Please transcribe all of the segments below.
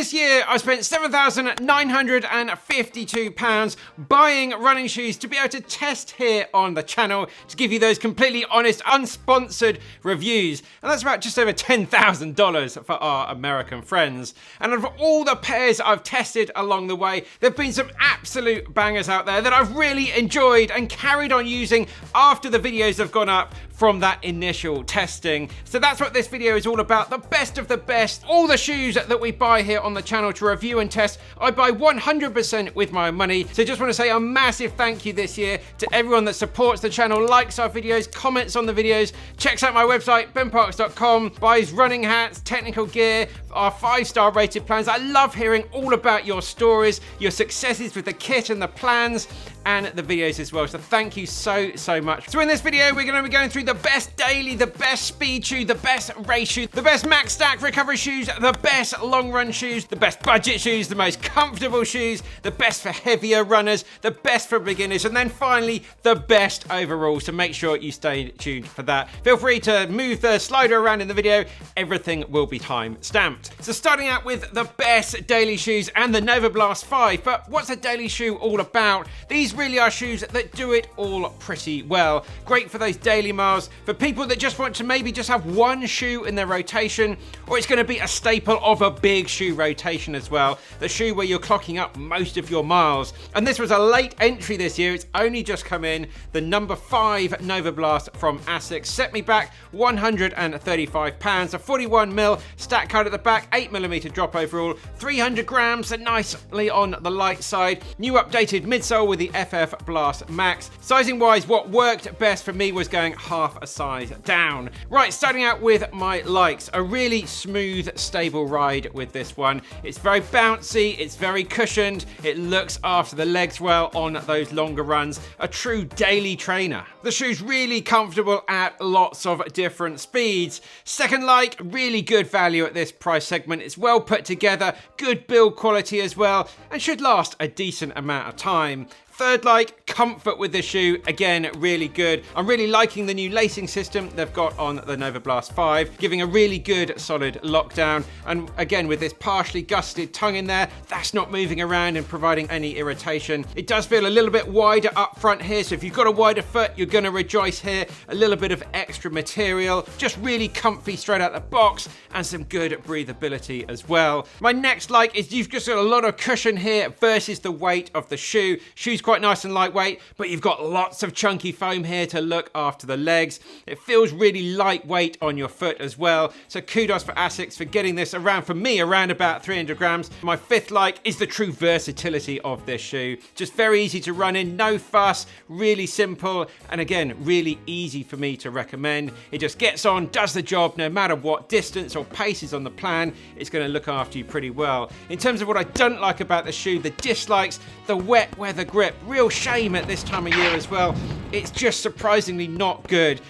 This year, I spent £7,952 buying running shoes to be able to test here on the channel to give you those completely honest, unsponsored reviews. And that's about just over $10,000 for our American friends. And of all the pairs I've tested along the way, there have been some absolute bangers out there that I've really enjoyed and carried on using after the videos have gone up from that initial testing. So that's what this video is all about, the best of the best. All the shoes that we buy here on the channel to review and test, I buy 100% with my own money. So just want to say a massive thank you this year to everyone that supports the channel, likes our videos, comments on the videos, checks out my website, benparks.com, buys running hats, technical gear, our 5-star rated plans. I love hearing all about your stories, your successes with the kit and the plans, and the videos as well. So thank you so much. So in this video, we're going to be going through the best daily, the best speed shoe, the best race shoe, the best max stack recovery shoes, the best long run shoes, the best budget shoes, the most comfortable shoes, the best for heavier runners, the best for beginners, and then finally the best overall. So make sure you stay tuned for that. Feel free to move the slider around in the video. Everything will be time stamped. So starting out with the best daily shoes and the Novablast 5. But what's a daily shoe all about? These really are shoes that do it all pretty well. Great for those daily miles, for people that just want to maybe just have one shoe in their rotation, or it's going to be a staple of a big shoe rotation as well. The shoe where you're clocking up most of your miles. And this was a late entry this year. It's only just come in. The number 5 Novablast from Asics set me back £135. A 41mm stack card at the back, 8mm drop overall, 300 grams, so nicely on the light side. New updated midsole with the FF Blast Max. Sizing wise, what worked best for me was going half a size down. Right, starting out with my likes. A really smooth, stable ride with this one. It's very bouncy, it's very cushioned, it looks after the legs well on those longer runs. A true daily trainer. The shoe's really comfortable at lots of different speeds. Second like, really good value at this price segment. It's well put together, good build quality as well, and should last a decent amount of time. Third like, comfort with this shoe, again, really good. I'm really liking the new lacing system they've got on the Novablast 5, giving a really good solid lockdown. And again, with this partially gusseted tongue in there, that's not moving around and providing any irritation. It does feel a little bit wider up front here, so if you've got a wider foot, you're gonna rejoice here. A little bit of extra material, just really comfy straight out the box, and some good breathability as well. My next like is you've just got a lot of cushion here versus the weight of the shoe. Shoe's quite nice and lightweight, but you've got lots of chunky foam here to look after the legs. It feels really lightweight on your foot as well. So kudos for Asics for getting this around, for me, around about 300 grams. My fifth like is the true versatility of this shoe. Just very easy to run in, no fuss, really simple, and again, really easy for me to recommend. It just gets on, does the job, no matter what distance or pace is on the plan. It's going to look after you pretty well. In terms of what I don't like about the shoe, the dislikes, the wet weather grip. Real shame at this time of year as well. It's just surprisingly not good.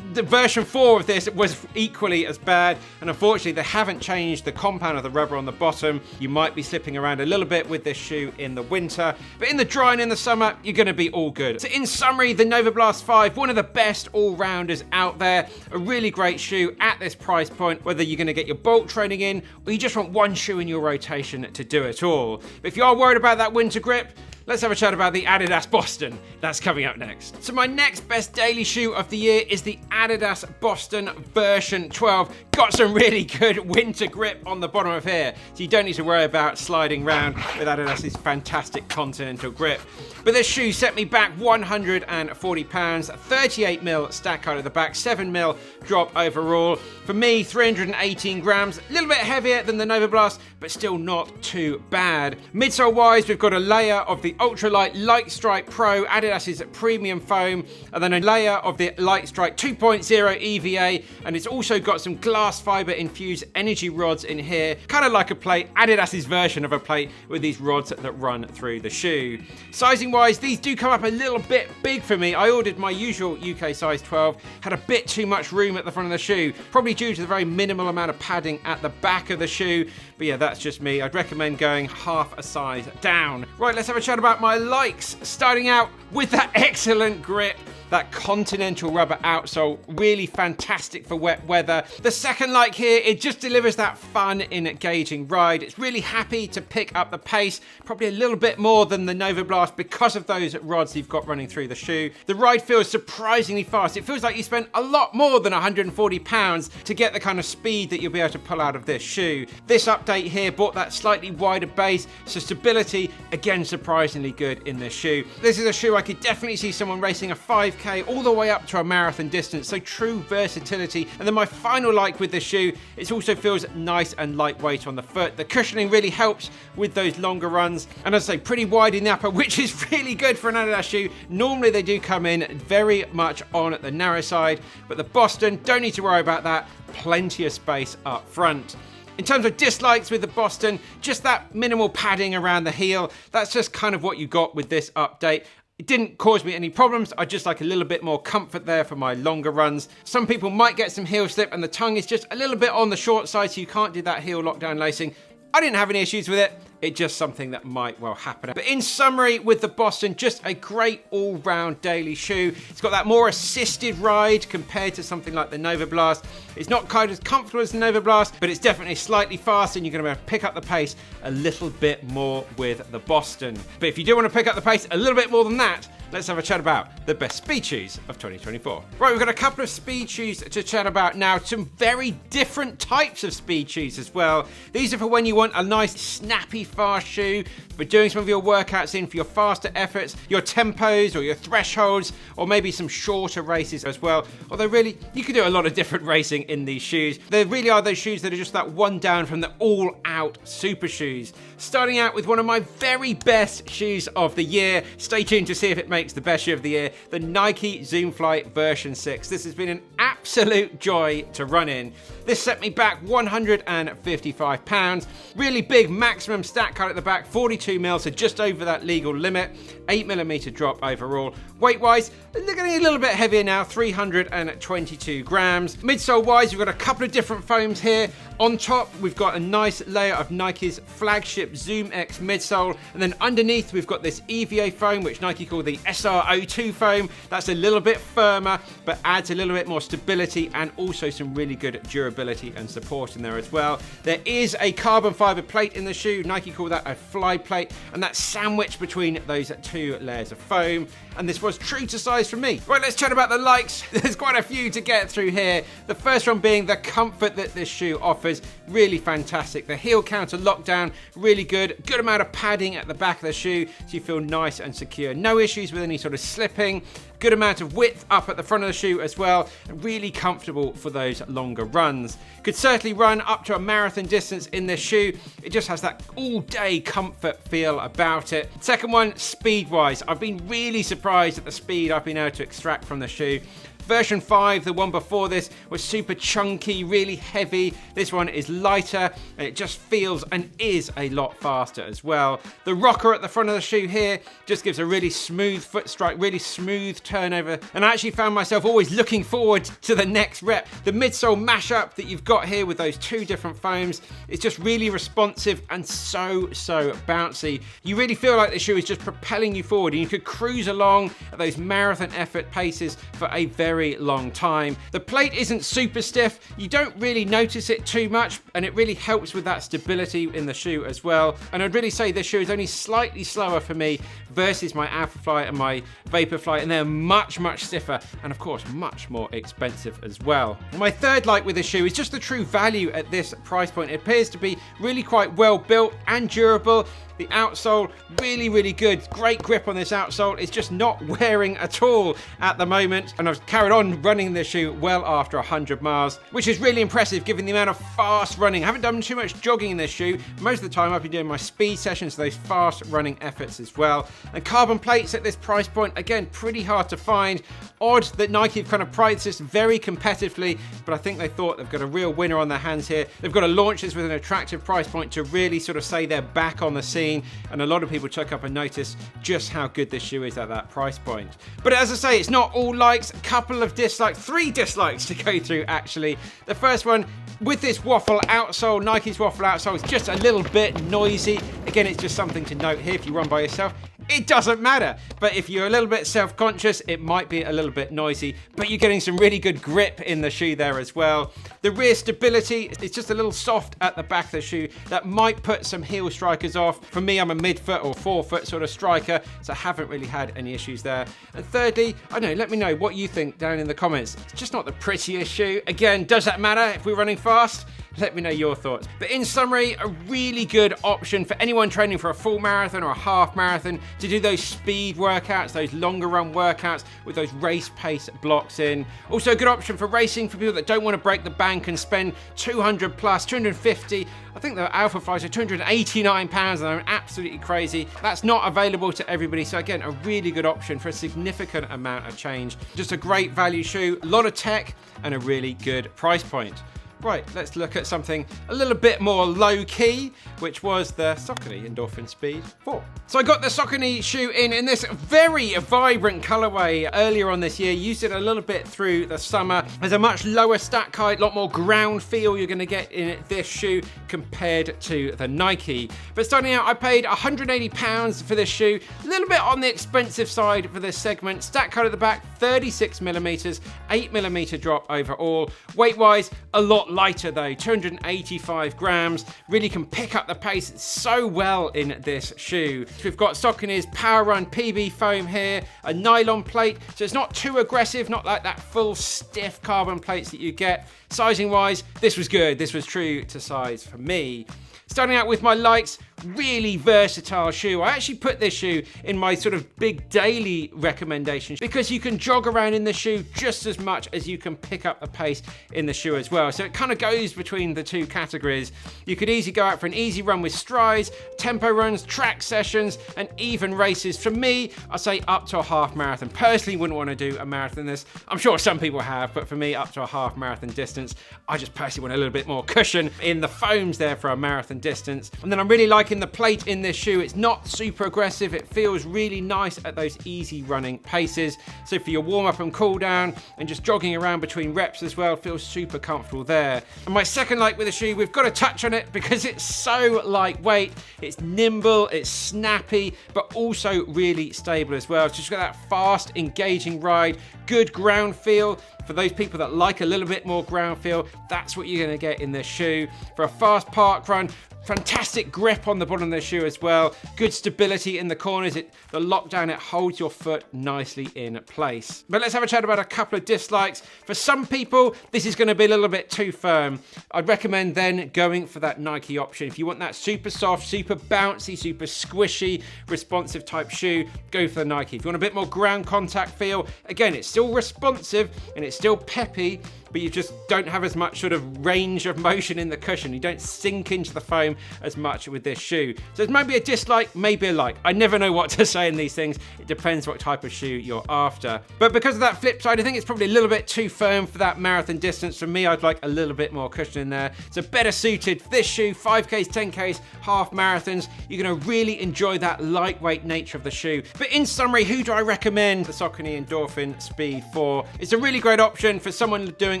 The version 4 of this was equally as bad, and unfortunately they haven't changed the compound of the rubber on the bottom. You might be slipping around a little bit with this shoe in the winter, but in the dry and in the summer, you're going to be all good. So in summary, the Novablast 5, one of the best all-rounders out there. A really great shoe at this price point, whether you're going to get your bulk training in, or you just want one shoe in your rotation to do it all. But if you are worried about that winter grip, let's have a chat about the Adidas Boston. That's coming up next. So my next best daily shoe of the year is the Adidas Boston version 12. Got some really good winter grip on the bottom of here, so you don't need to worry about sliding around with Adidas's fantastic continental grip. But this shoe set me back £140, 38mm stack out of the back, 7mm drop overall. For me, 318 grams, a little bit heavier than the Novablast, but still not too bad. Midsole wise, we've got a layer of the ultralight Light Strike Pro, Adidas's premium foam, and then a layer of the Light Strike 2.0 EVA, and it's also got some glass fiber infused energy rods in here, kind of like a plate, Adidas's version of a plate with these rods that run through the shoe. Sizing wise, these do come up a little bit big for me. I ordered my usual UK size 12, had a bit too much room at the front of the shoe, probably due to the very minimal amount of padding at the back of the shoe, but yeah, that's just me. I'd recommend going half a size down. Right, let's have a chat about my likes, starting out with that excellent grip. that continental rubber outsole, really fantastic for wet weather. The second like here, it just delivers that fun, engaging ride. It's really happy to pick up the pace, probably a little bit more than the Novablast because of those rods you've got running through the shoe. The ride feels surprisingly fast. It feels like you spent a lot more than 140 pounds to get the kind of speed that you'll be able to pull out of this shoe. This update here brought that slightly wider base, so stability, again, surprisingly good in this shoe. This is a shoe I could definitely see someone racing a 5K all the way up to a marathon distance, so true versatility. And then my final like with this shoe, it also feels nice and lightweight on the foot. The cushioning really helps with those longer runs, and as I say, pretty wide in the upper, which is really good for an Adidas shoe. Normally they do come in very much on the narrow side, but the Boston, don't need to worry about that. Plenty of space up front. In terms of dislikes with the Boston, just that minimal padding around the heel. That's just kind of what you got with this update. It didn't cause me any problems. I just like a little bit more comfort there for my longer runs. Some people might get some heel slip and the tongue is just a little bit on the short side, so you can't do that heel lockdown lacing. I didn't have any issues with it. It's just something that might well happen. But in summary, with the Boston, just a great all-round daily shoe. It's got that more assisted ride compared to something like the Novablast. It's not quite as comfortable as the Novablast, but it's definitely slightly faster, and you're going to be able to pick up the pace a little bit more with the Boston. But if you do want to pick up the pace a little bit more than that, let's have a chat about the best speed shoes of 2024. Right, we've got a couple of speed shoes to chat about now. Some very different types of speed shoes as well. These are for when you want a nice, snappy, fast shoe for doing some of your workouts in, for your faster efforts, your tempos or your thresholds, or maybe some shorter races as well. Although really, you can do a lot of different racing in these shoes. There really are those shoes that are just that one down from the all-out super shoes. Starting out with one of my very best shoes of the year. Stay tuned to see if it makes the best shoe of the year, the Nike Zoom Fly version 6. This has been an absolute joy to run in. This set me back £155. Really big maximum stack cut at the back, 42mm, so just over that legal limit. 8mm drop overall. Weight-wise, they're getting a little bit heavier now, 322 grams. Midsole-wise, we've got a couple of different foams here. On top, we've got a nice layer of Nike's flagship Zoom X midsole, and then underneath we've got this EVA foam, which Nike call the SL2 foam. That's a little bit firmer, but adds a little bit more stability and also some really good durability and support in there as well. There is a carbon fiber plate in the shoe. Nike call that a fly plate, and that's sandwiched between those two layers of foam. And this was true to size for me. Right, let's chat about the likes. There's quite a few to get through here. The first one being the comfort that this shoe offers. Really fantastic. The heel counter lockdown, really good. Good amount of padding at the back of the shoe, so you feel nice and secure. No issues with any sort of slipping. Good amount of width up at the front of the shoe as well. Really comfortable for those longer runs. Could certainly run up to a marathon distance in this shoe. It just has that all-day comfort feel about it. Second one, speed-wise. I've been really surprised at the speed I've been able to extract from the shoe. Version 5, the one before this, was super chunky, really heavy. This one is lighter, and it just feels and is a lot faster as well. The rocker at the front of the shoe here just gives a really smooth foot strike, really smooth turnover, and I actually found myself always looking forward to the next rep. The midsole mashup that you've got here with those two different foams is just really responsive and so bouncy. You really feel like the shoe is just propelling you forward, and you could cruise along at those marathon effort paces for a very long time. The plate isn't super stiff. You don't really notice it too much, and it really helps with that stability in the shoe as well. And I'd really say this shoe is only slightly slower for me versus my Alphafly and my Vaporfly, and they're much stiffer, and of course much more expensive as well. My third like with this shoe is just the true value at this price point. It appears to be really quite well built and durable. The outsole, really good. Great grip on this outsole. It's just not wearing at all at the moment. And I've carried on running this shoe well after 100 miles, which is really impressive given the amount of fast running. I haven't done too much jogging in this shoe. Most of the time I've been doing my speed sessions, those fast running efforts as well. And carbon plates at this price point, again, pretty hard to find. Odd that Nike have kind of priced this very competitively, but I think they thought they've got a real winner on their hands here. They've got to launch this with an attractive price point to really sort of say they're back on the scene, and a lot of people took up and noticed just how good this shoe is at that price point. But as I say, it's not all likes. A couple of dislikes, 3 dislikes to go through actually. The first one, with this waffle outsole, Nike's waffle outsole is just a little bit noisy. Again, it's just something to note here if you run by yourself. it doesn't matter. But if you're a little bit self-conscious, it might be a little bit noisy, but you're getting some really good grip in the shoe there as well. The rear stability is just a little soft at the back of the shoe. That might put some heel strikers off. For me, I'm a mid-foot or forefoot sort of striker, so I haven't really had any issues there. And thirdly, I don't know, let me know what you think down in the comments. It's just not the prettiest shoe. Again, does that matter if we're running fast? Let me know your thoughts. But in summary, a really good option for anyone training for a full marathon or a half marathon to do those speed workouts, those longer run workouts with those race pace blocks in. Also a good option for racing for people that don't want to break the bank and spend 200 plus, 250. I think the Alphaflys are £289 and they're absolutely crazy. That's not available to everybody. So again, a really good option for a significant amount of change. Just a great value shoe, a lot of tech and a really good price point. Right, let's look at something a little bit more low-key, which was the Saucony Endorphin Speed 4. So I got the Saucony shoe in this very vibrant colorway earlier on this year. Used it a little bit through the summer. There's a much lower stack height, a lot more ground feel you're going to get in this shoe compared to the Nike. But starting out, I paid £180 for this shoe. A little bit on the expensive side for this segment. Stack height at the back, 36 millimeters, 8 millimeter drop overall. Weight-wise, a lot lighter though, 285 grams. Really can pick up the pace so well in this shoe. So we've got Saucony's Power Run PB foam here, a nylon plate, so it's not too aggressive, not like that full stiff carbon plates that you get. Sizing wise, this was good. This was true to size for me. Starting out with my likes, really versatile shoe. I actually put this shoe in my sort of big daily recommendations because you can jog around in the shoe just as much as you can pick up the pace in the shoe as well. So it kind of goes between the two categories. You could easily go out for an easy run with strides, tempo runs, track sessions, and even races. For me, I say up to a half marathon. Personally, wouldn't want to do a marathon this. I'm sure some people have, but for me, up to a half marathon distance, I just personally want a little bit more cushion in the foams there for a marathon distance. And then I'm really liking the plate in this shoe. It's not super aggressive. It feels really nice at those easy running paces. So for your warm up and cool down and just jogging around between reps as well, feels super comfortable there. And my second like with the shoe, we've got to touch on it because it's so lightweight. It's nimble, it's snappy, but also really stable as well. So just got that fast, engaging ride, good ground feel. For those people that like a little bit more ground feel, that's what you're going to get in this shoe. For a fast park run, fantastic grip on the bottom of the shoe as well. Good stability in the corners. The lockdown, it holds your foot nicely in place. But let's have a chat about a couple of dislikes. For some people, this is going to be a little bit too firm. I'd recommend then going for that Nike option. If you want that super soft, super bouncy, super squishy, responsive type shoe, go for the Nike. If you want a bit more ground contact feel, again, it's still responsive and it's still peppy, but you just don't have as much sort of range of motion in the cushion. You don't sink into the foam as much with this shoe. So it's maybe a dislike, maybe a like. I never know what to say in these things. It depends what type of shoe you're after. But because of that flip side, I think it's probably a little bit too firm for that marathon distance. For me, I'd like a little bit more cushion in there. So better suited for this shoe, 5Ks, 10Ks, half marathons. You're gonna really enjoy that lightweight nature of the shoe. But in summary, who do I recommend? The Saucony Endorphin Speed 4. It's a really great option for someone doing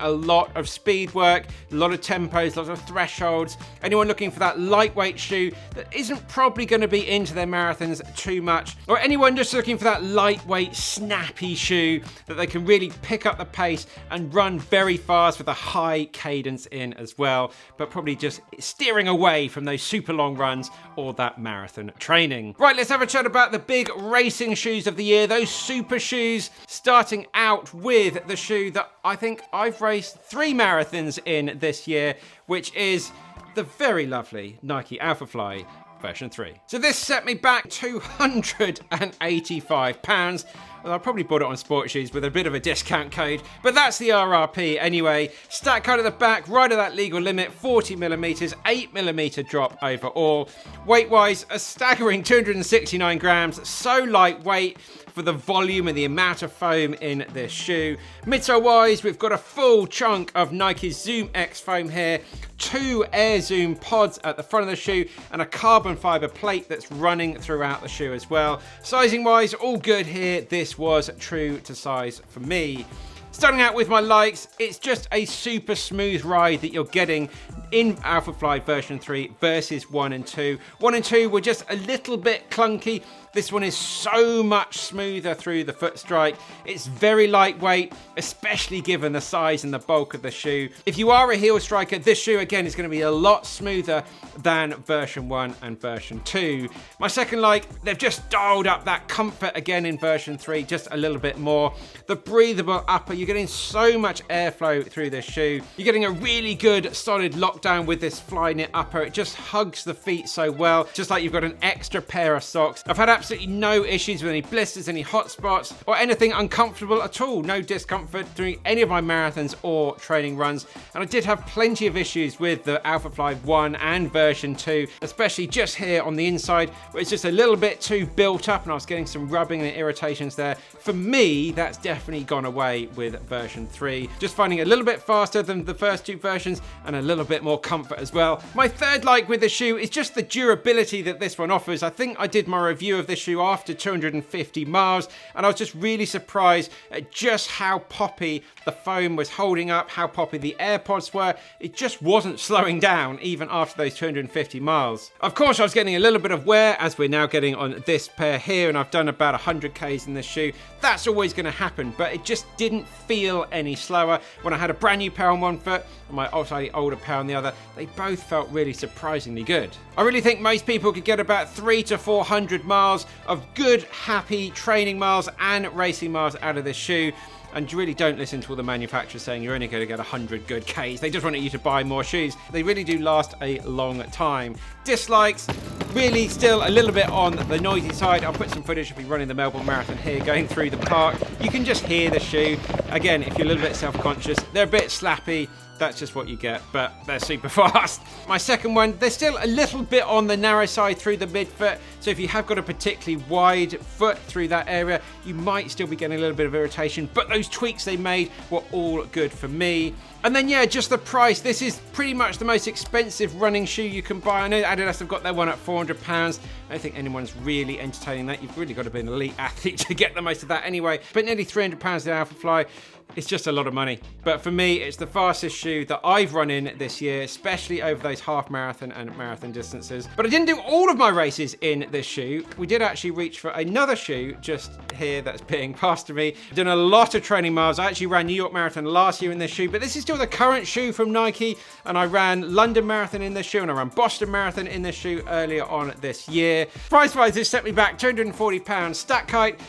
a lot of speed work, a lot of tempos, lots of thresholds. Anyone looking for that lightweight shoe that isn't probably going to be into their marathons too much, or anyone just looking for that lightweight, snappy shoe that they can really pick up the pace and run very fast with a high cadence in as well, but probably just steering away from those super long runs or that marathon training. Right, let's have a chat about the big racing shoes of the year, those super shoes, starting out with the shoe that I think I've raced 3 marathons in this year, which is the very lovely Nike Alphafly version 3. So this set me back £285. Well, I probably bought it on Sport Shoes with a bit of a discount code, but that's the RRP anyway. Stack height at the back, right at that legal limit, 40 millimeters, 8 millimeter drop overall. Weight-wise, a staggering 269 grams, so lightweight for the volume and the amount of foam in this shoe. Midsole-wise, we've got a full chunk of Nike's Zoom X foam here, 2 Air Zoom pods at the front of the shoe, and a carbon fiber plate that's running throughout the shoe as well. Sizing-wise, all good here. This was true to size for me. Starting out with my likes, it's just a super smooth ride that you're getting. in Alphafly version 3 versus 1 and 2. 1 and 2 were just a little bit clunky. This one is so much smoother through the foot strike. It's very lightweight, especially given the size and the bulk of the shoe. If you are a heel striker, this shoe again is going to be a lot smoother than version 1 and version 2. My second like, they've just dialed up that comfort again in version 3 just a little bit more. The breathable upper, you're getting so much airflow through this shoe. You're getting a really good solid lockdown with this fly knit upper. It just hugs the feet so well, just like you've got an extra pair of socks. I've had absolutely no issues with any blisters, any hot spots, or anything uncomfortable at all. No discomfort during any of my marathons or training runs. And I did have plenty of issues with the Alphafly 1 and version 2, especially just here on the inside, where it's just a little bit too built up and I was getting some rubbing and irritations there. For me, that's definitely gone away with version 3. Just finding it a little bit faster than the first two versions and a little bit more comfort as well. My third like with the shoe is just the durability that this one offers. I think I did my review of this shoe after 250 miles and I was just really surprised at just how poppy the foam was holding up, how poppy the AirPods were. It just wasn't slowing down even after those 250 miles. Of course, I was getting a little bit of wear as we're now getting on this pair here, and I've done about 100 Ks in this shoe. That's always going to happen, but it just didn't feel any slower. When I had a brand new pair on one foot and my slightly older pair on the other, they both felt really surprisingly good. I really think most people could get about 300 to 400 miles of good, happy training miles and racing miles out of this shoe. And you really don't listen to all the manufacturers saying you're only going to get 100 good Ks. They just want you to buy more shoes. They really do last a long time. Dislikes, really still a little bit on the noisy side. I'll put some footage of me running the Melbourne Marathon here, going through the park. You can just hear the shoe. Again, if you're a little bit self-conscious, they're a bit slappy. That's just what you get, but they're super fast. My second one, they're still a little bit on the narrow side through the midfoot, so if you have got a particularly wide foot through that area, you might still be getting a little bit of irritation, but those tweaks they made were all good for me. And then yeah, just the price. This is pretty much the most expensive running shoe you can buy. I know Adidas have got their one at £400. I don't think anyone's really entertaining that. You've really got to be an elite athlete to get the most of that anyway. But nearly £300 in Alphafly, it's just a lot of money. But for me, it's the fastest shoe that I've run in this year, especially over those half marathon and marathon distances. But I didn't do all of my races in this shoe. We did actually reach for another shoe just here that's being passed to me. I've done a lot of training miles. I actually ran New York Marathon last year in this shoe, but this is still the current shoe from Nike. And I ran London Marathon in this shoe and I ran Boston Marathon in this shoe earlier on this year. Price-wise, this set me back £240. Stack height,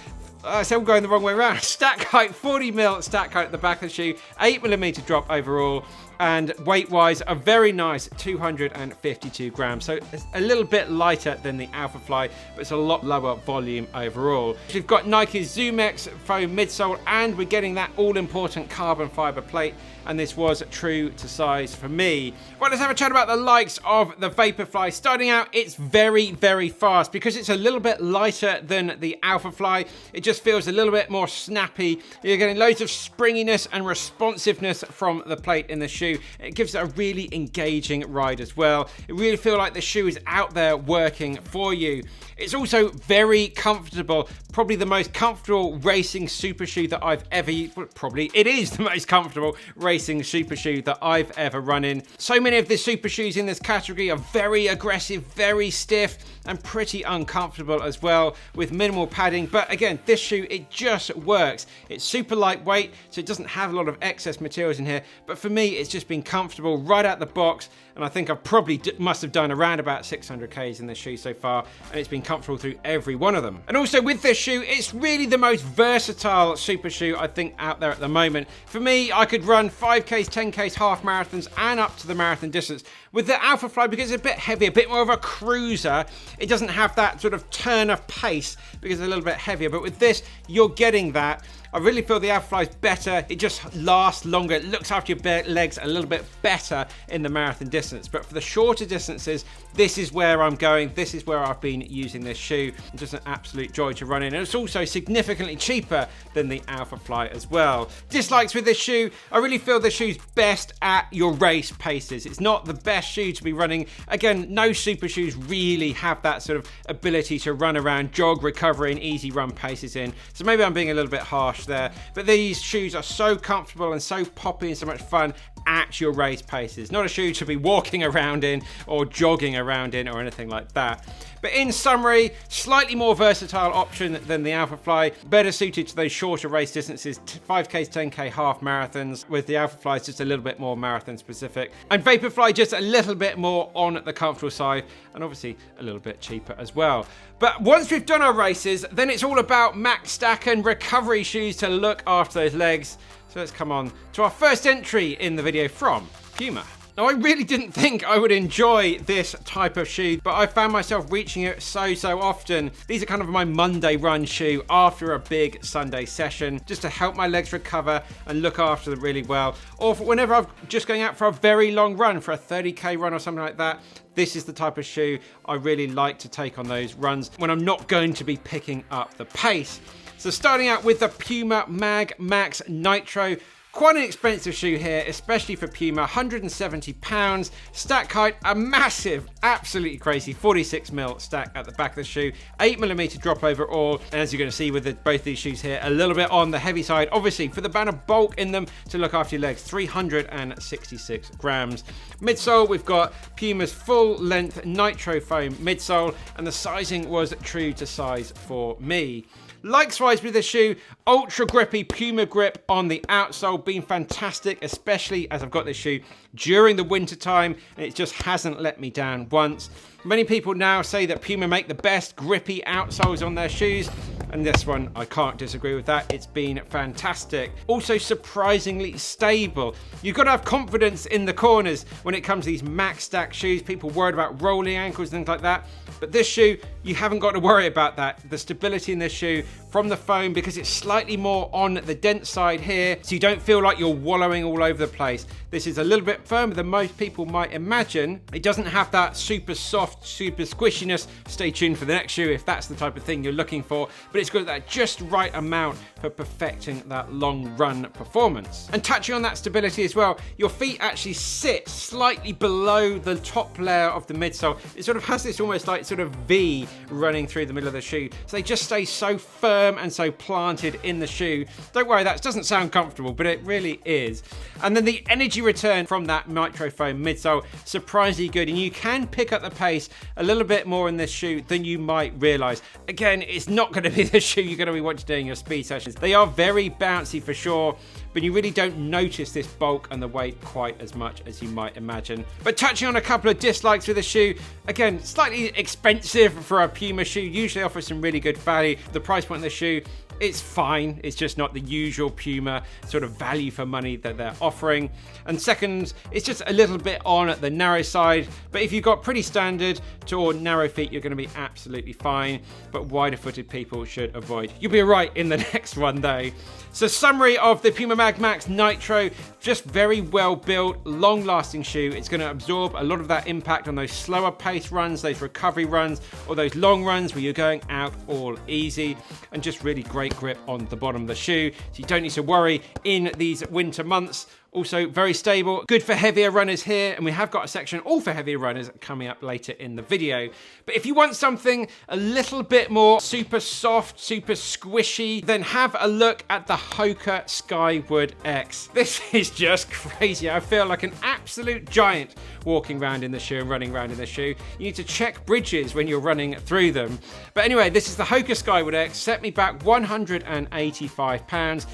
so I'm going the wrong way around. Stack height, 40mm stack height at the back of the shoe, 8mm drop overall, and weight-wise, a very nice 252 grams. So it's a little bit lighter than the Alphafly, but it's a lot lower volume overall. We've got Nike's Zoom X foam midsole, and we're getting that all-important carbon fiber plate, and this was true to size for me. Right, let's have a chat about the likes of the Vaporfly. Starting out, it's very, very fast. Because it's a little bit lighter than the Alphafly, it just feels a little bit more snappy. You're getting loads of springiness and responsiveness from the plate in the shoe. It gives it a really engaging ride as well. It really feels like the shoe is out there working for you. It's also very comfortable, probably the most comfortable racing super shoe that I've ever used. Well, probably it is the most comfortable racing super shoe that I've ever run in. So many of the super shoes in this category are very aggressive, very stiff, and pretty uncomfortable as well, with minimal padding. But again, this shoe, it just works. It's super lightweight, so it doesn't have a lot of excess materials in here. But for me, it's just been comfortable right out the box. And I think I've probably must have done around about 600 Ks in this shoe so far, and it's been comfortable through every one of them. And also with this shoe, it's really the most versatile super shoe I think out there at the moment. For me, I could run 5Ks, 10Ks, half marathons, and up to the marathon distance. With the Alphafly, because it's a bit heavier, a bit more of a cruiser, it doesn't have that sort of turn of pace because it's a little bit heavier. But with this, you're getting that. I really feel the Alphafly is better. It just lasts longer. It looks after your legs a little bit better in the marathon distance. But for the shorter distances, this is where I'm going. This is where I've been using this shoe. It's just an absolute joy to run in. And it's also significantly cheaper than the Alphafly as well. Dislikes with this shoe, I really feel this shoe's best at your race paces. It's not the best shoe to be running. Again, no super shoes really have that sort of ability to run around, jog, recovery, and easy run paces in. So maybe I'm being a little bit harsh there, but these shoes are so comfortable and so poppy and so much fun at your race paces. Not a shoe to be walking around in or jogging around in or anything like that. But in summary, slightly more versatile option than the Alphafly, better suited to those shorter race distances, 5Ks, 10K, half marathons, with the Alphafly just a little bit more marathon specific. And Vaporfly just a little bit more on the comfortable side, and obviously a little bit cheaper as well. But once we've done our races, then it's all about max stack and recovery shoes to look after those legs. So let's come on to our first entry in the video from Puma. Now, I really didn't think I would enjoy this type of shoe, but I found myself reaching it so often. These are kind of my Monday run shoe after a big Sunday session, just to help my legs recover and look after them really well. Or for whenever I'm just going out for a very long run, for a 30K run or something like that, this is the type of shoe I really like to take on those runs when I'm not going to be picking up the pace. So starting out with the Puma MagMax Nitro. Quite an expensive shoe here, especially for Puma, £170. Stack height, a massive, absolutely crazy 46mm stack at the back of the shoe, 8mm drop overall, and as you're going to see with both these shoes here, a little bit on the heavy side, obviously for the amount of bulk in them to look after your legs, 366 grams. Midsole, we've got Puma's full length Nitro foam midsole, and the sizing was true to size for me. Likewise with the shoe, ultra grippy Puma grip on the outsole, been fantastic, especially as I've got this shoe during the winter time, and it just hasn't let me down once. Many people now say that Puma make the best grippy outsoles on their shoes, and this one, I can't disagree with that. It's been fantastic. Also surprisingly stable. You've got to have confidence in the corners when it comes to these max stack shoes. People worried about rolling ankles and things like that. But this shoe, you haven't got to worry about that. The stability in this shoe from the foam, because it's slightly more on the dense side here, so you don't feel like you're wallowing all over the place. This is a little bit firmer than most people might imagine. It doesn't have that super soft, super squishiness. Stay tuned for the next shoe if that's the type of thing you're looking for, but it's got that just right amount for perfecting that long run performance. And touching on that stability as well, your feet actually sit slightly below the top layer of the midsole. It sort of has this almost like sort of V running through the middle of the shoe, so they just stay so firm and so planted in the shoe. Don't worry, that doesn't sound comfortable, but it really is. And then the energy return from that Nitro foam midsole, surprisingly good, and you can pick up the pace a little bit more in this shoe than you might realize. Again, it's not going to be the shoe you're going to be watching doing your speed sessions. They are very bouncy for sure, but you really don't notice this bulk and the weight quite as much as you might imagine. But touching on a couple of dislikes with the shoe, again, slightly expensive for a Puma shoe, usually offers some really good value. The price point of the shoe, it's fine, it's just not the usual Puma sort of value for money that they're offering. And second, it's just a little bit on the narrow side, but if you've got pretty standard or narrow feet, you're going to be absolutely fine, but wider footed people should avoid. You'll be right in the next one though. So summary of the Puma MagMax Nitro, just very well built, long lasting shoe. It's going to absorb a lot of that impact on those slower pace runs, those recovery runs, or those long runs where you're going out all easy, and just really great grip on the bottom of the shoe, so you don't need to worry in these winter months. Also very stable, good for heavier runners here, and we have got a section all for heavier runners coming up later in the video. But if you want something a little bit more super soft, super squishy, then have a look at the Hoka Skyward X. This is just crazy. I feel like an absolute giant walking around in the shoe and running around in the shoe. You need to check bridges when you're running through them. But anyway, this is the Hoka Skyward X, set me back £185,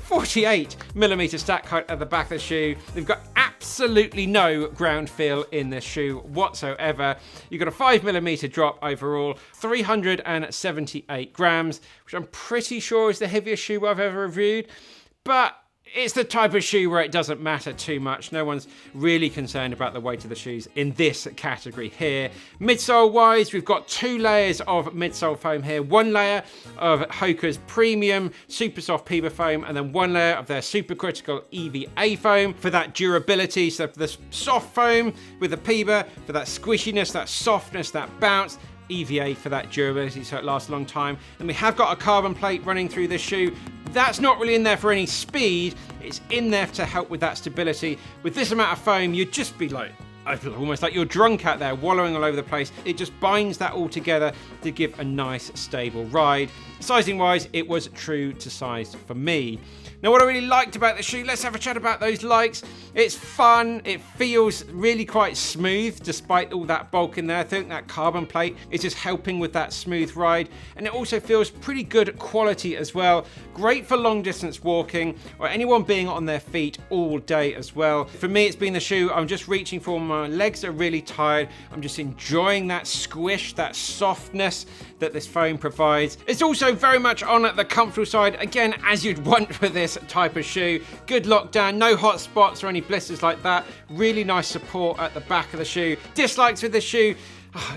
48mm stack height at the back of the shoe. They've got absolutely no ground feel in this shoe whatsoever. You've got a 5mm drop overall, 378 grams, which I'm pretty sure is the heaviest shoe I've ever reviewed, but it's the type of shoe where it doesn't matter too much. No one's really concerned about the weight of the shoes in this category here. Midsole wise, we've got 2 layers of midsole foam here. 1 layer of Hoka's premium super soft Puma foam, and then 1 layer of their super critical EVA foam for that durability. So for the soft foam with the Puma, for that squishiness, that softness, that bounce. EVA for that durability, so it lasts a long time. And we have got a carbon plate running through this shoe. That's not really in there for any speed, it's in there to help with that stability. With this amount of foam, you'd just be like, I feel almost like you're drunk out there, wallowing all over the place. It just binds that all together to give a nice, stable ride. Sizing wise, it was true to size for me. Now, what I really liked about the shoe, let's have a chat about those likes. It's fun, it feels really quite smooth despite all that bulk in there. I think that carbon plate is just helping with that smooth ride, and it also feels pretty good quality as well. Great for long distance walking or anyone being on their feet all day as well. For me, it's been the shoe I'm just reaching for. My legs are really tired. I'm just enjoying that squish, that softness that this foam provides. It's also very much on the comfortable side, again, as you'd want for this type of shoe. Good lockdown, no hot spots or any blisters like that. Really nice support at the back of the shoe. Dislikes with this shoe,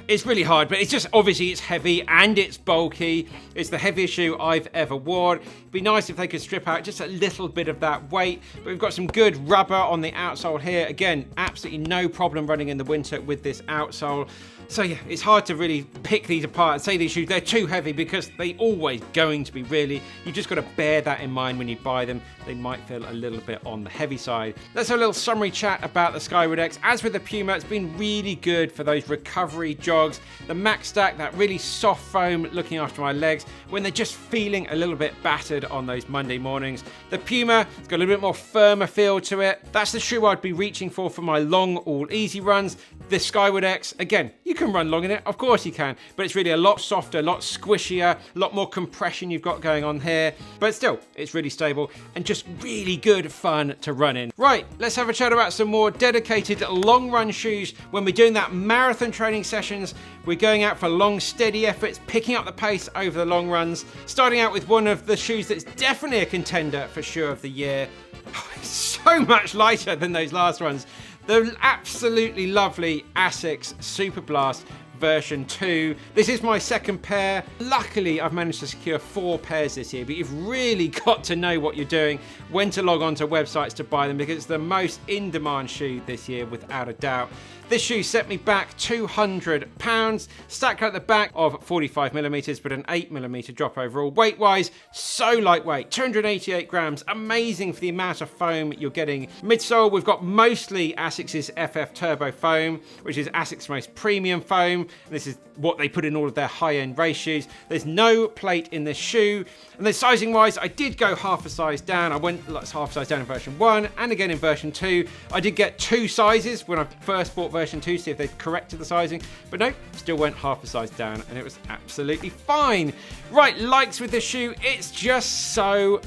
it's really hard, but it's just obviously it's heavy and it's bulky. It's the heaviest shoe I've ever worn. It'd be nice if they could strip out just a little bit of that weight, but we've got some good rubber on the outsole here. Again, absolutely no problem running in the winter with this outsole. So yeah, it's hard to really pick these apart and say these shoes, they're too heavy, because they always going to be really. You just got to bear that in mind when you buy them. They might feel a little bit on the heavy side. Let's have a little summary chat about the Skyward X. As with the Puma, it's been really good for those recovery jogs. The Max Stack, that really soft foam looking after my legs when they're just feeling a little bit battered on those Monday mornings. The Puma, it's got a little bit more firmer feel to it. That's the shoe I'd be reaching for my long all easy runs. The Skyward X, again, you can run long in it, of course you can, but it's really a lot softer, a lot squishier, a lot more compression you've got going on here, but still, it's really stable and just really good fun to run in. Right, let's have a chat about some more dedicated long run shoes. When we're doing that marathon training sessions, we're going out for long, steady efforts, picking up the pace over the long runs. Starting out with one of the shoes that's definitely a contender for shoe of the year. It's so much lighter than those last ones. The absolutely lovely Asics Superblast version 2. This is my second pair. Luckily, I've managed to secure 4 pairs this year, but you've really got to know what you're doing, when to log on to websites to buy them, because it's the most in-demand shoe this year, without a doubt. This shoe set me back £200, stacked at the back of 45mm, but an 8mm drop overall. Weight-wise, so lightweight, 288 grams, amazing for the amount of foam you're getting. Midsole, we've got mostly Asics' FF Turbo foam, which is Asics' most premium foam. This is what they put in all of their high-end race shoes. There's no plate in this shoe. And then sizing-wise, I did go half a size down. I went half a size down in version 1 and again in version 2. I did get 2 sizes when I first bought version 2, see if they'd corrected the sizing. But no, still went half a size down and it was absolutely fine. Right, likes with this shoe, it's just so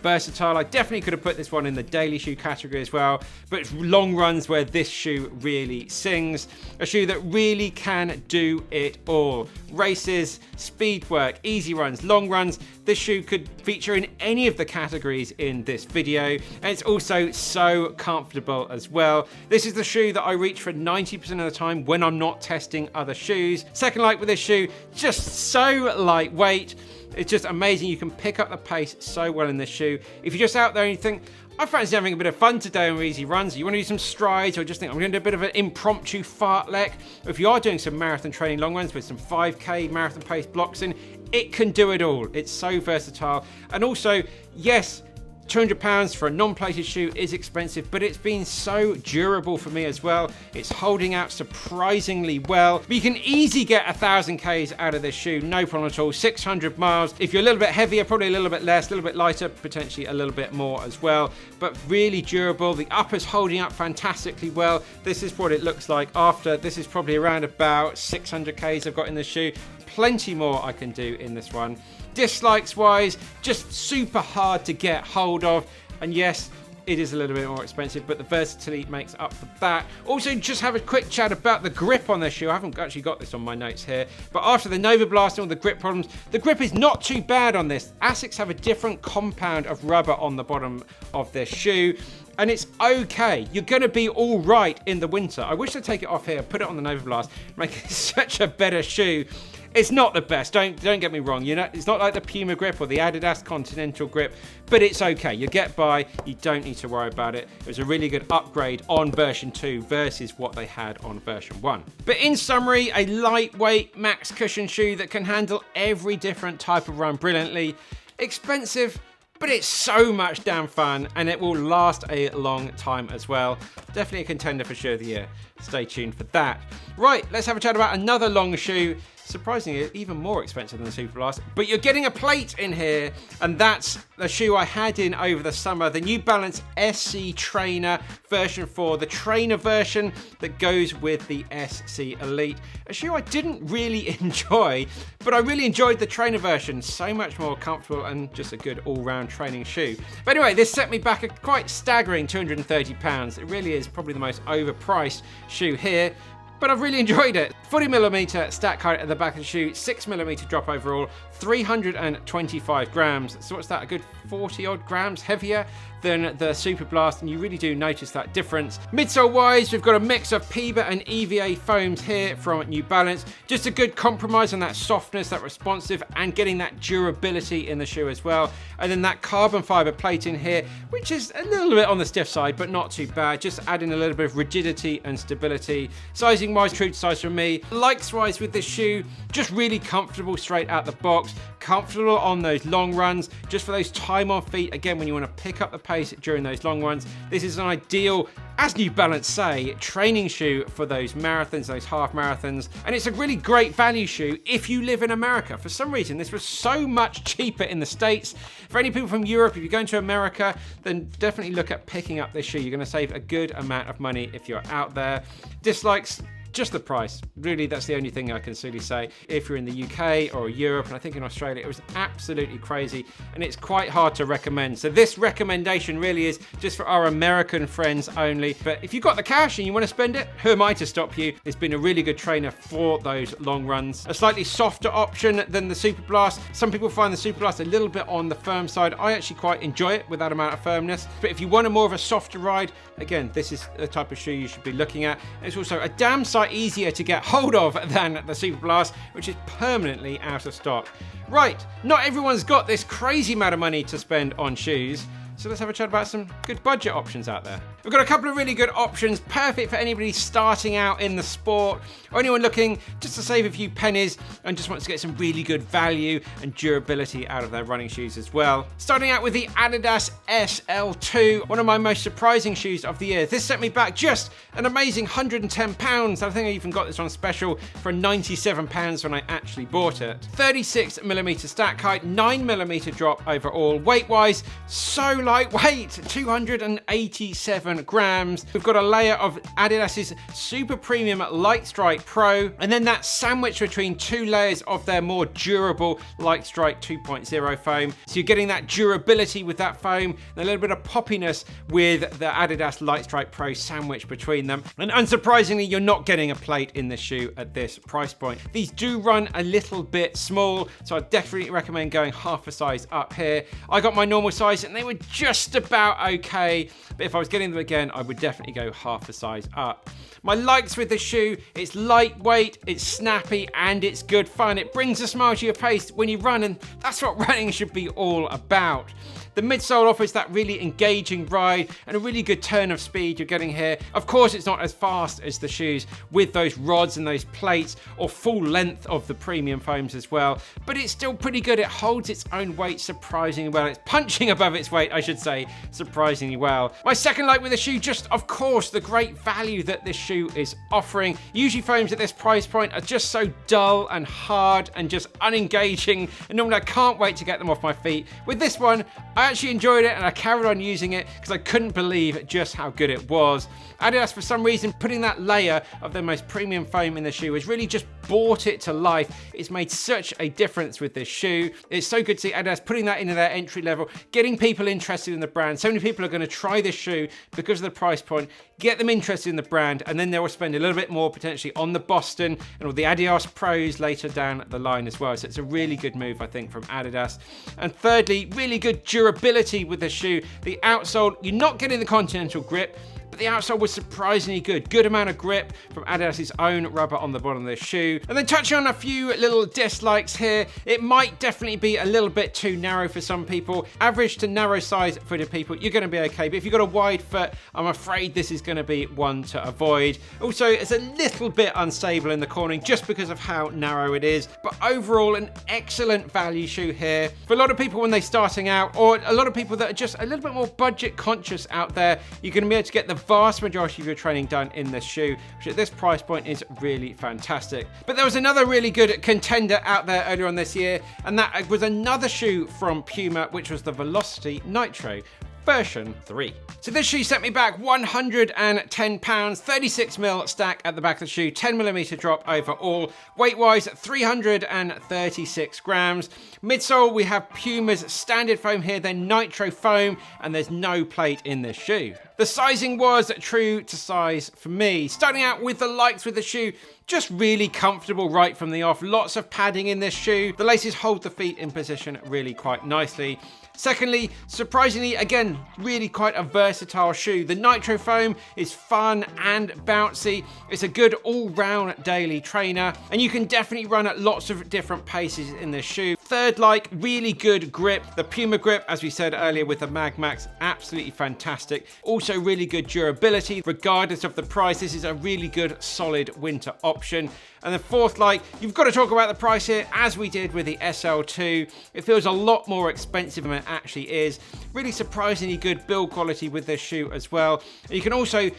versatile. I definitely could have put this one in the daily shoe category as well, but it's long runs where this shoe really sings. A shoe that really can do it all. Races, speed work, easy runs, long runs. This shoe could feature in any of the categories in this video, and it's also so comfortable as well. This is the shoe that I reach for 90% of the time when I'm not testing other shoes. Second like with this shoe, just so lightweight. It's just amazing. You can pick up the pace so well in this shoe. If you're just out there and you think, I fancy having a bit of fun today on easy runs, you want to do some strides, or just think I'm going to do a bit of an impromptu fartlek, or if you are doing some marathon training long runs with some 5k marathon pace blocks in, it can do it all. It's so versatile. And also, yes, £200 for a non-plated shoe is expensive, but it's been so durable for me as well. It's holding out surprisingly well. But you can easily get 1,000 Ks out of this shoe, no problem at all. 600 miles. If you're a little bit heavier, probably a little bit less, a little bit lighter, potentially a little bit more as well. But really durable. The upper's holding up fantastically well. This is what it looks like after. This is probably around about 600 Ks I've got in this shoe. Plenty more I can do in this one. Dislikes wise, just super hard to get hold of, and yes, it is a little bit more expensive, but the versatility makes up for that. Also, just have a quick chat about the grip on this shoe. I haven't actually got this on my notes here, but after the Novablast and all the grip problems, the grip is not too bad on this. Asics have a different compound of rubber on the bottom of this shoe, and it's okay. You're gonna be all right in the winter. I wish I'd take it off here, put it on the Novablast, make it such a better shoe. It's not the best, don't get me wrong. You know, it's not like the Puma grip or the Adidas Continental grip, but it's okay. You get by, you don't need to worry about it. It was a really good upgrade on version 2 versus what they had on version 1. But in summary, a lightweight max cushion shoe that can handle every different type of run brilliantly. Expensive, but it's so much damn fun, and it will last a long time as well. Definitely a contender for shoe of the year. Stay tuned for that. Right, let's have a chat about another long shoe. surprisingly even more expensive than the Superblast. But you're getting a plate in here, and that's the shoe I had in over the summer, the New Balance SC Trainer version 4, the trainer version that goes with the SC Elite. A shoe I didn't really enjoy, but I really enjoyed the trainer version. So much more comfortable and just a good all-round training shoe. But anyway, this set me back a quite staggering £230. It really is probably the most overpriced shoe here, but I've really enjoyed it. 40mm stack height at the back of the shoe, 6mm drop overall, 325 grams. So what's that, a good 40 odd grams heavier than the Superblast, and you really do notice that difference. Midsole wise, we've got a mix of Puma and EVA foams here from New Balance. Just a good compromise on that softness, that responsive, and getting that durability in the shoe as well. And then that carbon fiber plate in here, which is a little bit on the stiff side, but not too bad. Just adding a little bit of rigidity and stability. Sizing wise, true to size from me. Likes wise with this shoe, just really comfortable straight out the box. Comfortable on those long runs, just for those time on feet. Again, when you want to pick up the pace during those long runs, this is an ideal, as New Balance say, training shoe for those marathons, those half marathons. And it's a really great value shoe if you live in America. For some reason, this was so much cheaper in the States. For any people from Europe, if you're going to America, then definitely look at picking up this shoe. You're going to save a good amount of money if you're out there. Dislikes, just the price. Really, that's the only thing I can really say. If you're in the UK or Europe, and I think in Australia, it was absolutely crazy, and it's quite hard to recommend. So this recommendation really is just for our American friends only. But if you've got the cash and you want to spend it, who am I to stop you? It's been a really good trainer for those long runs. A slightly softer option than the Superblast. Some people find the Superblast a little bit on the firm side. I actually quite enjoy it with that amount of firmness. But if you want a more of a softer ride, again, this is the type of shoe you should be looking at. It's also a damn sight easier to get hold of than the Superblast, which is permanently out of stock. Right, not everyone's got this crazy amount of money to spend on shoes, so let's have a chat about some good budget options out there. We've got a couple of really good options, perfect for anybody starting out in the sport, or anyone looking just to save a few pennies and just wants to get some really good value and durability out of their running shoes as well. Starting out with the Adidas SL2, one of my most surprising shoes of the year. This set me back just an amazing £110. I think I even got this on special for £97 when I actually bought it. 36mm stack height, 9mm drop overall. Weight-wise, so lightweight, 287 grams. We've got a layer of Adidas's super premium Light Strike Pro, and then that sandwich between two layers of their more durable Light Strike 2.0 foam. So you're getting that durability with that foam and a little bit of poppiness with the Adidas Light Strike Pro sandwich between them. And unsurprisingly, you're not getting a plate in this shoe at this price point. These do run a little bit small, so I definitely recommend going half a size up here. I got my normal size and they were just about okay, but if I was getting them again, I would definitely go half a size up. My likes with the shoe, it's lightweight, it's snappy, and it's good fun. It brings a smile to your face when you run, and that's what running should be all about. The midsole offers that really engaging ride and a really good turn of speed you're getting here. Of course, it's not as fast as the shoes with those rods and those plates or full length of the premium foams as well, but it's still pretty good. It holds its own weight surprisingly well. It's punching above its weight, I should say, surprisingly well. My second like with the shoe, just of course, the great value that this shoe is offering. Usually foams at this price point are just so dull and hard and just unengaging, and normally I can't wait to get them off my feet. With this one, I actually enjoyed it and I carried on using it because I couldn't believe just how good it was. Adidas, for some reason, putting that layer of their most premium foam in the shoe has really just brought it to life. It's made such a difference with this shoe. It's so good to see Adidas putting that into their entry level, getting people interested in the brand. So many people are going to try this shoe because of the price point, get them interested in the brand, and then they will spend a little bit more potentially on the Boston and all the Adidas Pros later down the line as well. So it's a really good move, I think, from Adidas. And thirdly, really good durability with the shoe. The outsole, you're not getting the continental grip, but the outsole was surprisingly good. Good amount of grip from Adidas's own rubber on the bottom of the shoe. And then touching on a few little dislikes here, it might definitely be a little bit too narrow for some people. Average to narrow size footed people, you're going to be okay. But if you've got a wide foot, I'm afraid this is going to be one to avoid. Also, it's a little bit unstable in the cornering just because of how narrow it is. But overall, an excellent value shoe here. For a lot of people when they're starting out, or a lot of people that are just a little bit more budget conscious out there, you're going to be able to get the vast majority of your training done in this shoe, which at this price point is really fantastic. But there was another really good contender out there earlier on this year, and that was another shoe from Puma, which was the Velocity Nitro version 3. So this shoe sent me back £110, 36mm stack at the back of the shoe, 10mm drop overall, weight-wise 336 grams. Midsole, we have Puma's standard foam here, then Nitro foam, and there's no plate in this shoe. The sizing was true to size for me. Starting out with the likes with the shoe, just really comfortable right from the off. Lots of padding in this shoe. The laces hold the feet in position really quite nicely. Secondly, surprisingly, again, really quite a versatile shoe. The Nitro foam is fun and bouncy. It's a good all-round daily trainer, and you can definitely run at lots of different paces in this shoe. Third, like, really good grip. The Puma grip, as we said earlier with the MagMax, absolutely fantastic. Also really good durability. Regardless of the price, this is a really good, solid winter option. And then fourth, like, you've got to talk about the price here, as we did with the SL2. It feels a lot more expensive than it actually is. Really surprisingly good build quality with this shoe as well. And you can also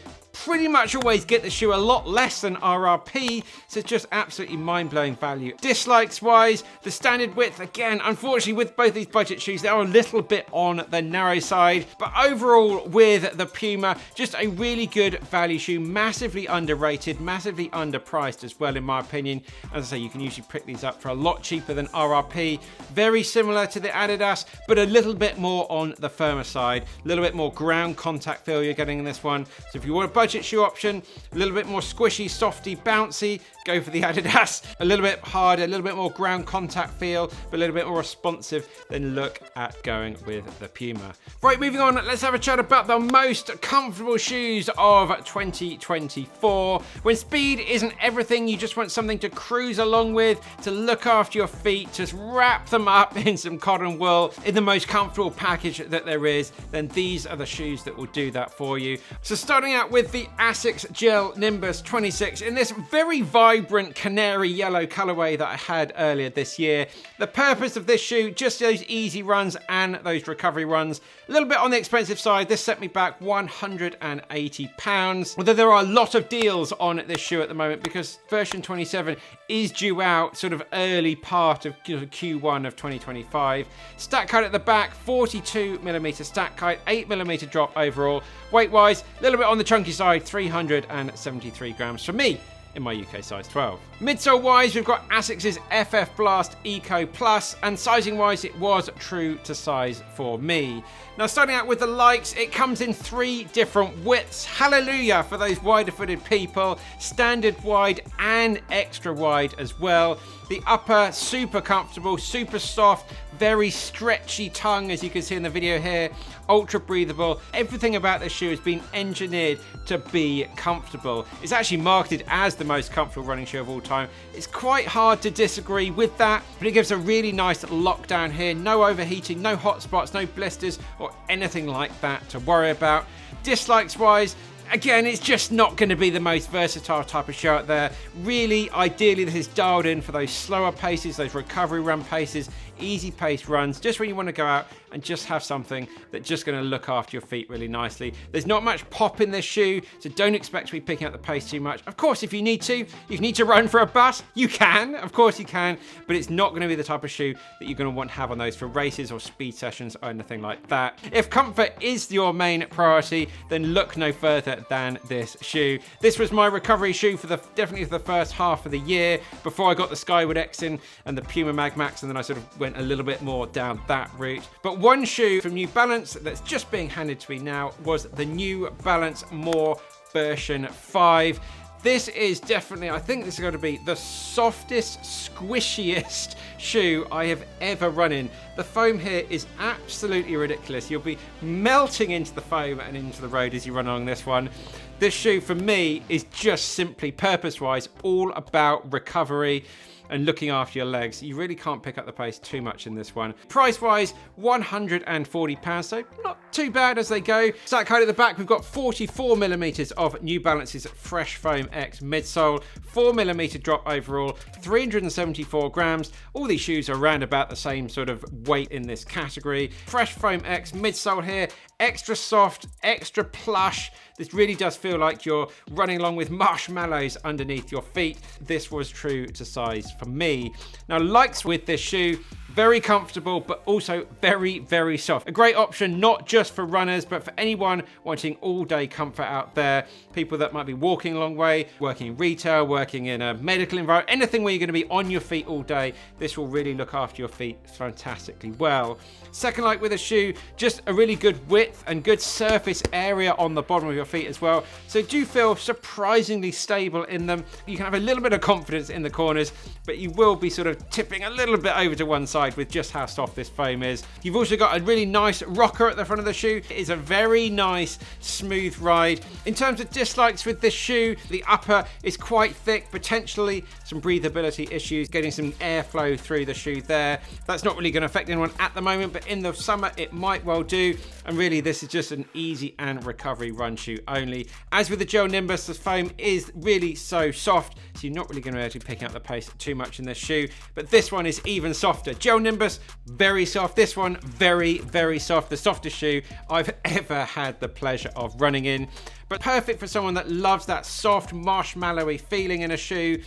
pretty much always get the shoe a lot less than RRP, so it's just absolutely mind-blowing value. Dislikes wise, the standard width, again, unfortunately with both these budget shoes, they are a little bit on the narrow side, but overall with the Puma, just a really good value shoe, massively underrated, massively underpriced as well in my opinion. As I say, you can usually pick these up for a lot cheaper than RRP. Very similar to the Adidas, but a little bit more on the firmer side, a little bit more ground contact feel you're getting in this one. So if you want a budget shoe option, a little bit more squishy, softy, bouncy, go for the Adidas. A little bit harder, a little bit more ground contact feel, but a little bit more responsive, then look at going with the Puma. Right, moving on, let's have a chat about the most comfortable shoes of 2024. When speed isn't everything, you just want something to cruise along with, to look after your feet, just wrap them up in some cotton wool in the most comfortable package that there is, then these are the shoes that will do that for you. So starting out with the Asics Gel Nimbus 26 in this very vibrant canary yellow colorway that I had earlier this year. The purpose of this shoe, just those easy runs and those recovery runs. A little bit on the expensive side, this set me back £180. Although there are a lot of deals on this shoe at the moment because version 27 is due out sort of early part of Q1 of 2025. Stack height at the back, 42mm stack height, 8mm drop overall. Weight wise, a little bit on the chunky side, 373 grams for me in my UK size 12. Midsole wise, we've got Asics FF Blast Eco Plus, and sizing wise, it was true to size for me. Now starting out with the likes, it comes in 3 different widths. Hallelujah for those wider footed people, standard wide and extra wide as well. The upper, super comfortable, super soft, very stretchy tongue, as you can see in the video here, ultra breathable. Everything about this shoe has been engineered to be comfortable. It's actually marketed as the most comfortable running shoe of all time. It's quite hard to disagree with that, but it gives a really nice lockdown here. No overheating, no hot spots, no blisters or anything like that to worry about. Dislikes wise, again, it's just not going to be the most versatile type of shoe out there. Really, ideally, this is dialed in for those slower paces, those recovery run paces, easy pace runs, just when you want to go out and just have something that's just going to look after your feet really nicely. There's not much pop in this shoe, so don't expect to be picking up the pace too much. Of course, if you need to run for a bus, you can, of course you can, but it's not going to be the type of shoe that you're going to want to have on those for races or speed sessions or anything like that. If comfort is your main priority, then look no further than this shoe. This was my recovery shoe for definitely for the first half of the year before I got the Skyward X in and the Puma MagMax, and then I sort of went a little bit more down that route. But one shoe from New Balance that's just being handed to me now was the New Balance More version 5. This is definitely, I think this is going to be the softest, squishiest shoe I have ever run in. The foam here is absolutely ridiculous. You'll be melting into the foam and into the road as you run along this one. This shoe for me is just simply purpose-wise all about recovery and looking after your legs. You really can't pick up the pace too much in this one. Price-wise, £140, so not too bad as they go. Stack height at the back, we've got 44mm of New Balance's Fresh Foam X midsole, 4mm drop overall, 374 grams. All these shoes are around about the same sort of weight in this category. Fresh Foam X midsole here, extra soft, extra plush. This really does feel like you're running along with marshmallows underneath your feet. This was true to size for me. Now, likes with this shoe, very comfortable, but also very, very soft. A great option, not just for runners, but for anyone wanting all-day comfort out there. People that might be walking a long way, working in retail, working in a medical environment, anything where you're going to be on your feet all day. This will really look after your feet fantastically well. Second like with a shoe, just a really good width and good surface area on the bottom of your feet as well. So do feel surprisingly stable in them. You can have a little bit of confidence in the corners, but you will be sort of tipping a little bit over to one side with just how soft this foam is. You've also got a really nice rocker at the front of the shoe. It is a very nice, smooth ride. In terms of dislikes with this shoe, the upper is quite thick, potentially some breathability issues, getting some airflow through the shoe there. That's not really going to affect anyone at the moment, but in the summer it might well do. And really, this is just an easy and recovery run shoe only. As with the Gel Nimbus, the foam is really so soft, so you're not really going to be able to pick up the pace too much in this shoe. But this one is even softer. Gel Nimbus, very soft. This one, very, very soft. The softest shoe I've ever had the pleasure of running in. But perfect for someone that loves that soft, marshmallowy feeling in a shoe.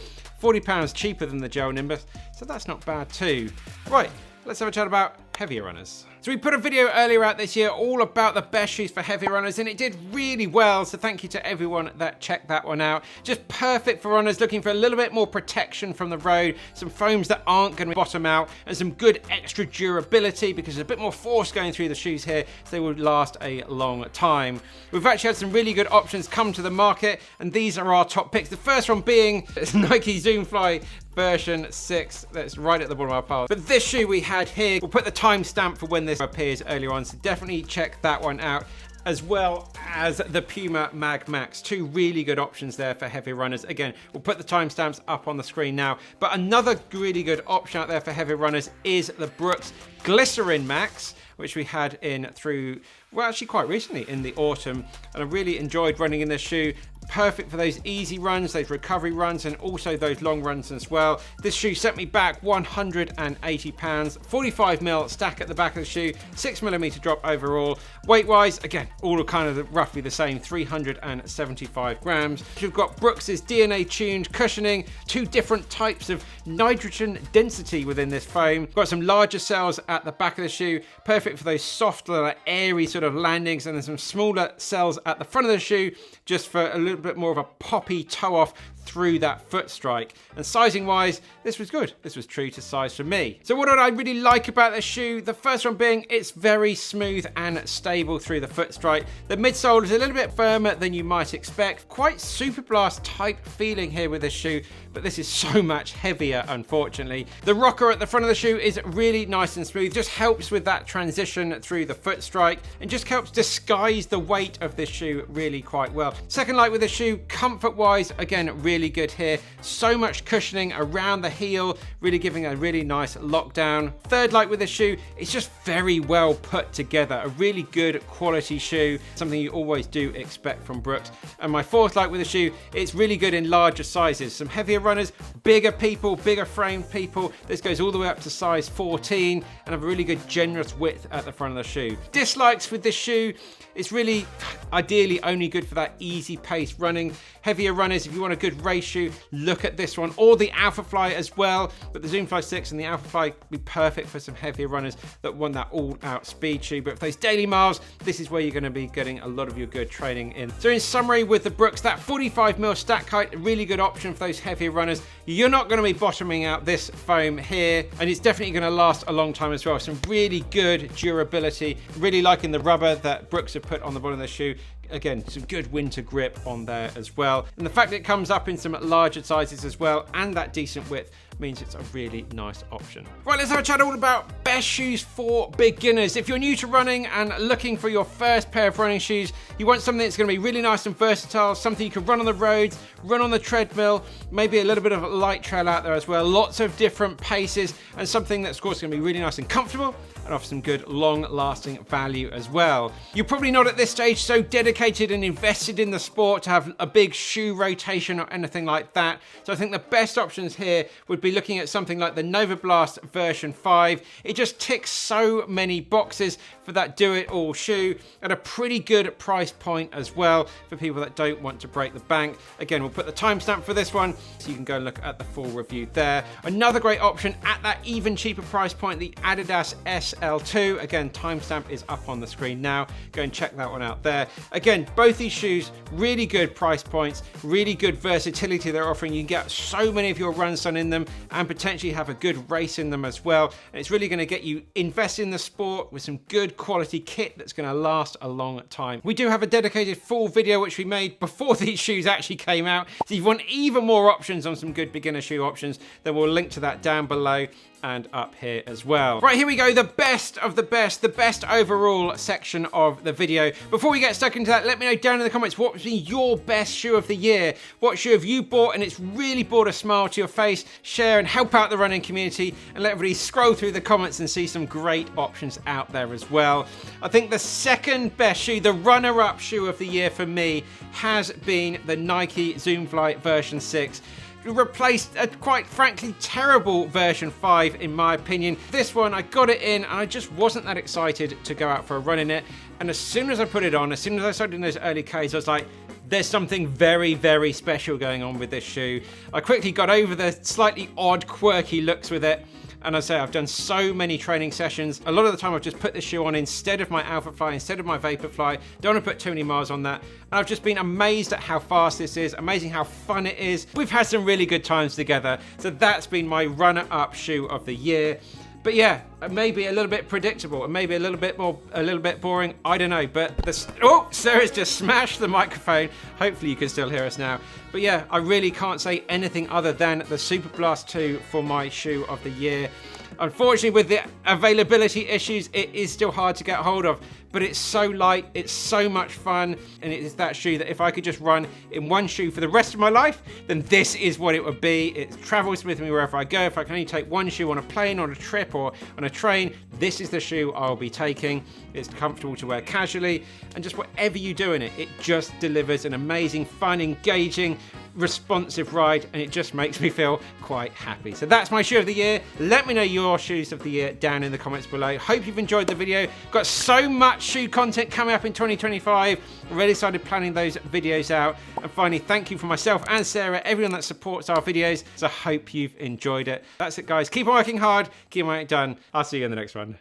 £40 cheaper than the Gel Nimbus, so that's not bad too. Right, let's have a chat about heavier runners. So we put a video earlier out this year all about the best shoes for heavy runners, and it did really well, so thank you to everyone that checked that one out. Just perfect for runners looking for a little bit more protection from the road, some foams that aren't going to bottom out, and some good extra durability because there's a bit more force going through the shoes here, so they will last a long time. We've actually had some really good options come to the market, and these are our top picks. The first one being Nike Zoomfly version 6, that's right at the bottom of our pile. But this shoe we had here, we'll put the timestamp for when this appears earlier on, so definitely check that one out, as well as the Puma MagMax. Two really good options there for heavy runners. Again, we'll put the timestamps up on the screen now, but another really good option out there for heavy runners is the Brooks Glycerin Max, which we had in through, well, actually quite recently in the autumn, and I really enjoyed running in this shoe. Perfect for those easy runs, those recovery runs, and also those long runs as well. This shoe sent me back £180, 45mm stack at the back of the shoe, 6mm drop overall. Weight-wise, again, all kind of roughly the same, 375 grams. We've got Brooks's DNA-tuned cushioning, two different types of nitrogen density within this foam. Got some larger cells at the back of the shoe, perfect for those soft, airy sort of landings, and then some smaller cells at the front of the shoe, just for a little bit more of a poppy toe off through that foot strike. And sizing wise, this was good. This was true to size for me. So what did I really like about this shoe? The first one being it's very smooth and stable through the foot strike. The midsole is a little bit firmer than you might expect. Quite Superblast type feeling here with this shoe, but this is so much heavier, unfortunately. The rocker at the front of the shoe is really nice and smooth, just helps with that transition through the foot strike and just helps disguise the weight of this shoe really quite well. Second like with the shoe, comfort wise, again, really good here. So much cushioning around the heel, really giving a really nice lockdown. Third like with the shoe, it's just very well put together. A really good quality shoe, something you always do expect from Brooks. And my fourth like with the shoe, it's really good in larger sizes. Some heavier runners, bigger people, bigger framed people. This goes all the way up to size 14 and have a really good generous width at the front of the shoe. Dislikes with this shoe, it's really ideally only good for that easy pace running. Heavier runners, if you want a good race shoe, look at this one, or the Alphafly as well. But the Zoomfly 6 and the Alphafly be perfect for some heavier runners that want that all-out speed shoe. But for those daily miles, this is where you're going to be getting a lot of your good training in. So in summary, with the Brooks, that 45mm stack height, a really good option for those heavier runners. You're not going to be bottoming out this foam here, and it's definitely going to last a long time as well. Some really good durability. Really liking the rubber that Brooks have put on the bottom of the shoe. Again, some good winter grip on there as well. And the fact that it comes up in some larger sizes as well, and that decent width, means it's a really nice option. Right, let's have a chat all about best shoes for beginners. If you're new to running and looking for your first pair of running shoes, you want something that's going to be really nice and versatile, something you can run on the roads, run on the treadmill, maybe a little bit of a light trail out there as well, lots of different paces, and something that's of course going to be really nice and comfortable and offer some good long-lasting value as well. You're probably not at this stage so dedicated and invested in the sport to have a big shoe rotation or anything like that. So I think the best options here would would be looking at something like the Novablast version 5. It just ticks so many boxes for that do-it-all shoe at a pretty good price point as well for people that don't want to break the bank. Again, we'll put the timestamp for this one so you can go look at the full review there. Another great option at that even cheaper price point, the Adidas SL2. Again, timestamp is up on the screen now. Go and check that one out there. Again, both these shoes, really good price points, really good versatility they're offering. You can get so many of your runs done in them and potentially have a good race in them as well. And it's really going to get you invested in the sport with some good quality kit that's going to last a long time. We do have a dedicated full video which we made before these shoes actually came out. So if you want even more options on some good beginner shoe options, then we'll link to that down below and up here as well. Right, here we go, the best of the best overall section of the video. Before we get stuck into that, let me know down in the comments what's been your best shoe of the year. What shoe have you bought and it's really brought a smile to your face? Share and help out the running community and let everybody scroll through the comments and see some great options out there as well. I think the second best shoe, the runner-up shoe of the year for me, has been the Nike Zoom Fly version 6. Replaced a quite frankly terrible version 5 in my opinion. This one, I got it in and I just wasn't that excited to go out for a run in it. And as soon as I put it on, as soon as I started in those early Ks, I was like, there's something very, very special going on with this shoe. I quickly got over the slightly odd, quirky looks with it. And I say I've done so many training sessions. A lot of the time I've just put this shoe on instead of my Alphafly, instead of my Vaporfly. Don't want to put too many miles on that. And I've just been amazed at how fast this is, amazing how fun it is. We've had some really good times together. So that's been my runner-up shoe of the year. But yeah, maybe a little bit predictable and maybe a little bit boring. I don't know, but oh, Sarah's just smashed the microphone. Hopefully you can still hear us now. But yeah, I really can't say anything other than the Superblast 2 for my shoe of the year. Unfortunately, with the availability issues, it is still hard to get hold of, but it's so light, it's so much fun, and it is that shoe that if I could just run in one shoe for the rest of my life, then this is what it would be. It travels with me wherever I go. If I can only take one shoe on a plane, on a trip, or on a train, this is the shoe I'll be taking. It's comfortable to wear casually, and just whatever you do in it, it just delivers an amazing, fun, engaging, responsive ride, and it just makes me feel quite happy. So that's my shoe of the year. Let me know your shoes of the year down in the comments below. Hope you've enjoyed the video. Got so much shoe content coming up in 2025. Already started planning those videos out. And finally, thank you for myself and Sarah, everyone that supports our videos. So I hope you've enjoyed it. That's it, guys. Keep on working hard. Keep on getting it done. I'll see you in the next one.